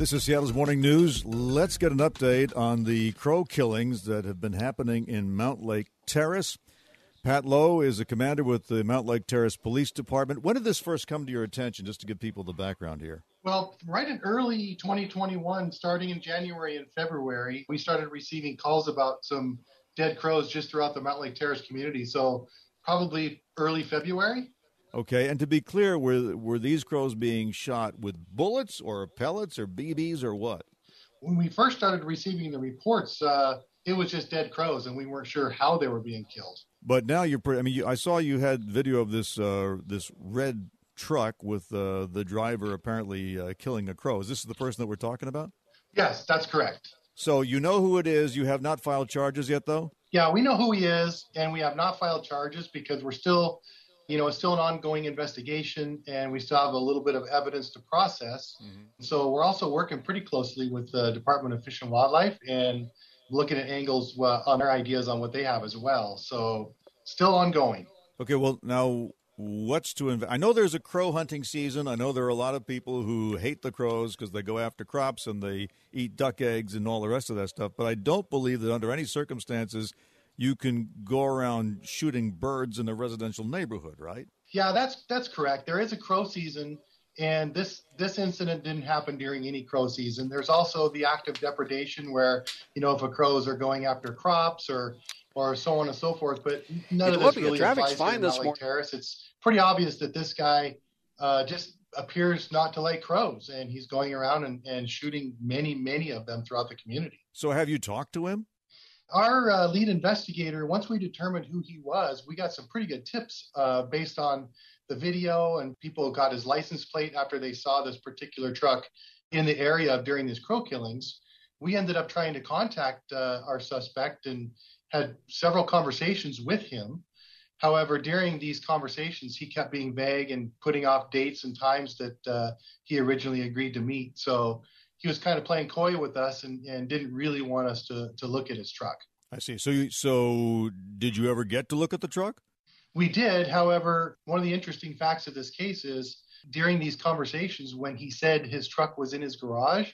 This is Seattle's Morning News. Let's get an update on the crow killings that have been happening in Mountlake Terrace. Pat Lowe is a commander with the Mountlake Terrace Police Department. When did this first come to your attention, just to give people the background here? Well, right in early 2021, starting in January and February, we started receiving calls about some dead crows just throughout the Mountlake Terrace community. So probably early February. Okay, and to be clear, were these crows being shot with bullets or pellets or BBs or what? When we first started receiving the reports, it was just dead crows, and we weren't sure how they were being killed. But now I saw you had video of this red truck with the driver apparently killing a crow. Is this the person that we're talking about? Yes, that's correct. So you know who it is. You have not filed charges yet, though? Yeah, we know who he is, and we have not filed charges because we're still, it's still an ongoing investigation, and we still have a little bit of evidence to process. Mm-hmm. So we're also working pretty closely with the Department of Fish and Wildlife and looking at angles on their ideas on what they have as well. So still ongoing. Okay, well, now I know there's a crow hunting season. I know there are a lot of people who hate the crows because they go after crops and they eat duck eggs and all the rest of that stuff. But I don't believe that under any circumstances you can go around shooting birds in a residential neighborhood, right? Yeah, that's correct. There is a crow season, and this incident didn't happen during any crow season. There's also the act of depredation where, if a crows are going after crops or so on and so forth, but none of this really applies to Mountlake Terrace. It's pretty obvious that this guy just appears not to like crows, and he's going around and shooting many, many of them throughout the community. So have you talked to him? Our lead investigator, once we determined who he was, we got some pretty good tips based on the video, and people got his license plate after they saw this particular truck in the area during these crow killings. We ended up trying to contact our suspect and had several conversations with him. However, during these conversations, he kept being vague and putting off dates and times that he originally agreed to meet. So he was kind of playing coy with us and didn't really want us to look at his truck. I see. So did you ever get to look at the truck? We did. However, one of the interesting facts of this case is during these conversations, when he said his truck was in his garage,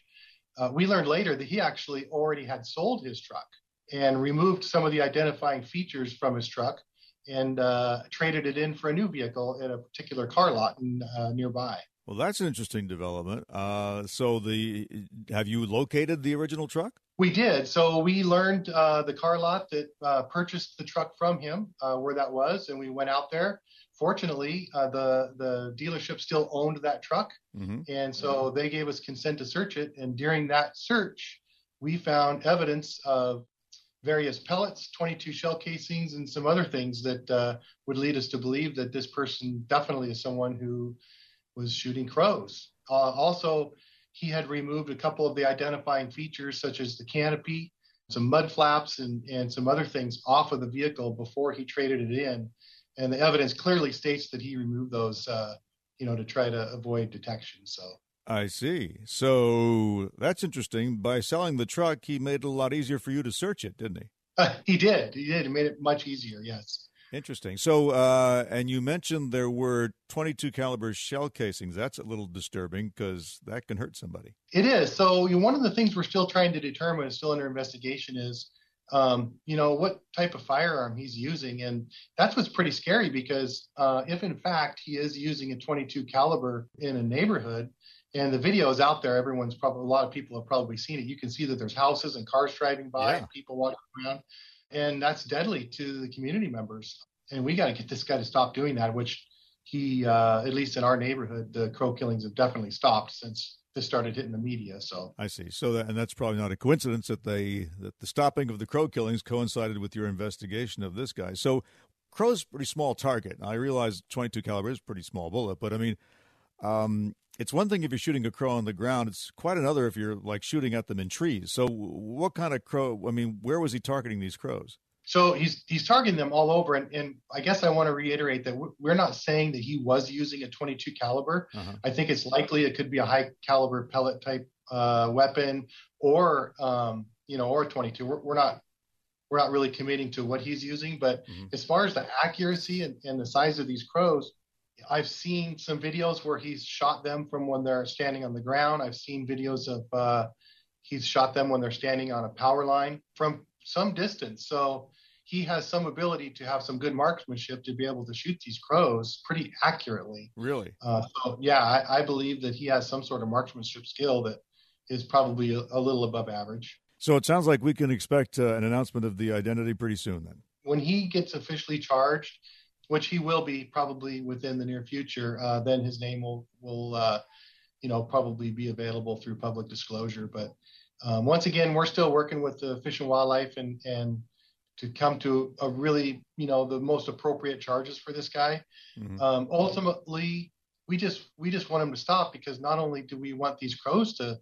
we learned later that he actually already had sold his truck and removed some of the identifying features from his truck and traded it in for a new vehicle at a particular car lot nearby. Well, that's an interesting development. So have you located the original truck? We did. So we learned the car lot that purchased the truck from him, where that was, and we went out there. Fortunately, the dealership still owned that truck, mm-hmm. and so they gave us consent to search it. And during that search, we found evidence of various pellets, 22 shell casings, and some other things that would lead us to believe that this person definitely is someone who was shooting crows. Also, he had removed a couple of the identifying features, such as the canopy, some mud flaps, and some other things off of the vehicle before he traded it in. And the evidence clearly states that he removed those, to try to avoid detection. So I see. So that's interesting. By selling the truck, he made it a lot easier for you to search it, didn't he? He did. He made it much easier, yes. Interesting. So, and you mentioned there were 22 caliber shell casings. That's a little disturbing because that can hurt somebody. It is. So one of the things we're still trying to determine, is still under investigation, is, what type of firearm he's using. And that's what's pretty scary because if in fact he is using a 22 caliber in a neighborhood, and the video is out there, a lot of people have probably seen it. You can see that there's houses and cars driving by, and people walking around. And that's deadly to the community members. And we got to get this guy to stop doing that, which he, at least in our neighborhood, the crow killings have definitely stopped since this started hitting the media. So I see. So and that's probably not a coincidence that the stopping of the crow killings coincided with your investigation of this guy. So crow's a pretty small target. I realize 22 caliber is a pretty small bullet, but I mean, it's one thing if you're shooting a crow on the ground. It's quite another if you're like shooting at them in trees. So what kind of crow, I mean, where was he targeting these crows? So he's targeting them all over. And I guess I want to reiterate that we're not saying that he was using a 22 caliber. Uh-huh. I think it's likely it could be a high caliber pellet type weapon or a 22. We're not really committing to what he's using. But mm-hmm. as far as the accuracy and the size of these crows, I've seen some videos where he's shot them from when they're standing on the ground. I've seen videos of he's shot them when they're standing on a power line from some distance. So he has some ability to have some good marksmanship to be able to shoot these crows pretty accurately. Really? So yeah, I believe that he has some sort of marksmanship skill that is probably a little above average. So it sounds like we can expect an announcement of the identity pretty soon then. When he gets officially charged, which he will be probably within the near future, then his name will probably be available through public disclosure. But once again, we're still working with the Fish and Wildlife and to come to a really, the most appropriate charges for this guy. Mm-hmm. Ultimately, we just want him to stop, because not only do we want these crows to,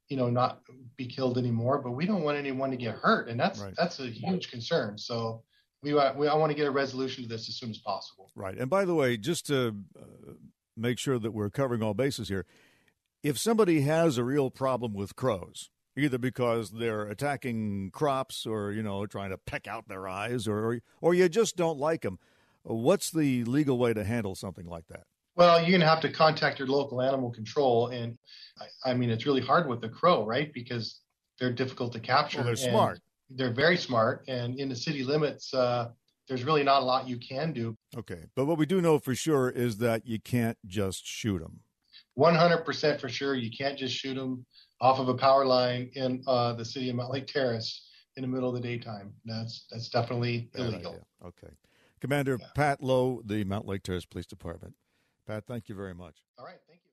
not be killed anymore, but we don't want anyone to get hurt. And that's a huge concern. So I want to get a resolution to this as soon as possible. Right. And by the way, just to make sure that we're covering all bases here, if somebody has a real problem with crows, either because they're attacking crops or, trying to peck out their eyes, or you just don't like them, what's the legal way to handle something like that? Well, you're going to have to contact your local animal control. And I mean, it's really hard with the crow, right? Because they're difficult to capture. Well, they're smart. They're very smart. And in the city limits, there's really not a lot you can do. Okay. But what we do know for sure is that you can't just shoot them. 100% for sure. You can't just shoot them off of a power line in the city of Mountlake Terrace in the middle of the daytime. That's definitely illegal. Okay. Commander Pat Lowe, the Mountlake Terrace Police Department. Pat, thank you very much. All right. Thank you.